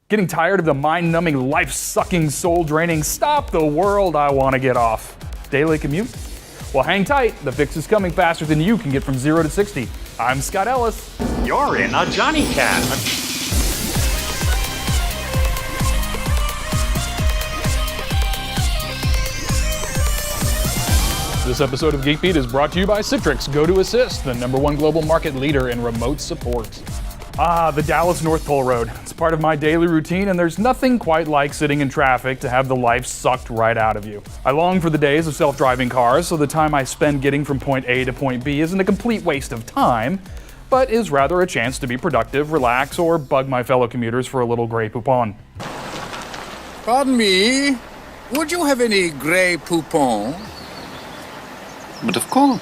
Getting tired of the mind-numbing, life-sucking, soul-draining, stop the world, I want to get off daily commute? Well, hang tight. The fix is coming faster than you can get from 0 to 60. I'm Scott Ellis. You're in a Johnny Cat. This episode of Geek Beat is brought to you by Citrix Go to Assist, the #1 global market leader in remote support. The Dallas North Toll Road. It's part of my daily routine, and there's nothing quite like sitting in traffic to have the life sucked right out of you. I long for the days of self-driving cars, so the time I spend getting from point A to point B isn't a complete waste of time, but is rather a chance to be productive, relax, or bug my fellow commuters for a little Grey Poupon. Pardon me, would you have any Grey Poupon? But of course.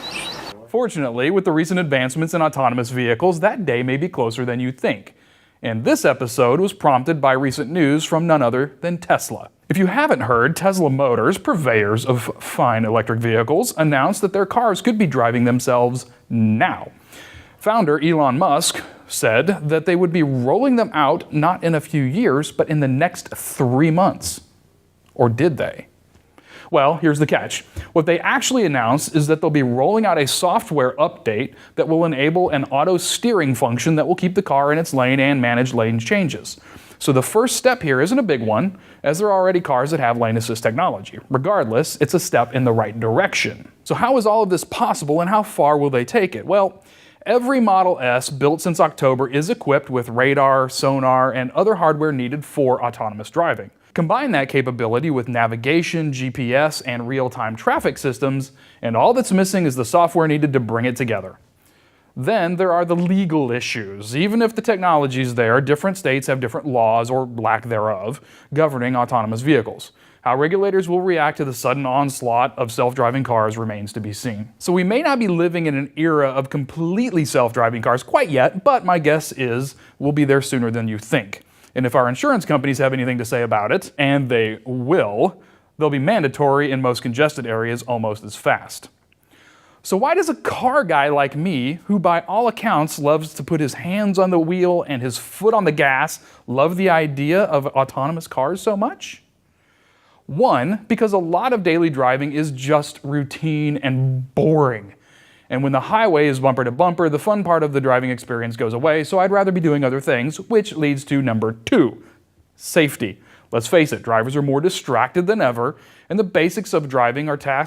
Fortunately, with the recent advancements in autonomous vehicles, that day may be closer than you think. And this episode was prompted by recent news from none other than Tesla. If you haven't heard, Tesla Motors, purveyors of fine electric vehicles, announced that their cars could be driving themselves now. Founder Elon Musk said that they would be rolling them out not in a few years, but in the next 3 months. Or did they? Well, here's the catch. What they actually announced is that they'll be rolling out a software update that will enable an auto steering function that will keep the car in its lane and manage lane changes. So the first step here isn't a big one, as there are already cars that have lane assist technology. Regardless, it's a step in the right direction. So how is all of this possible, and how far will they take it? Well, every Model S built since October is equipped with radar, sonar, and other hardware needed for autonomous driving. Combine that capability with navigation, GPS, and real-time traffic systems, and all that's missing is the software needed to bring it together. Then there are the legal issues. Even if the technology is there, different states have different laws, or lack thereof, governing autonomous vehicles. How regulators will react to the sudden onslaught of self-driving cars remains to be seen. So we may not be living in an era of completely self-driving cars quite yet, but my guess is we'll be there sooner than you think. And if our insurance companies have anything to say about it, and they will, they'll be mandatory in most congested areas almost as fast. So why does a car guy like me, who by all accounts loves to put his hands on the wheel and his foot on the gas, love the idea of autonomous cars so much? One, because a lot of daily driving is just routine and boring. And when the highway is bumper to bumper, the fun part of the driving experience goes away, so I'd rather be doing other things, which leads to number 2, safety. Let's face it, drivers are more distracted than ever, and the basics of driving are tasks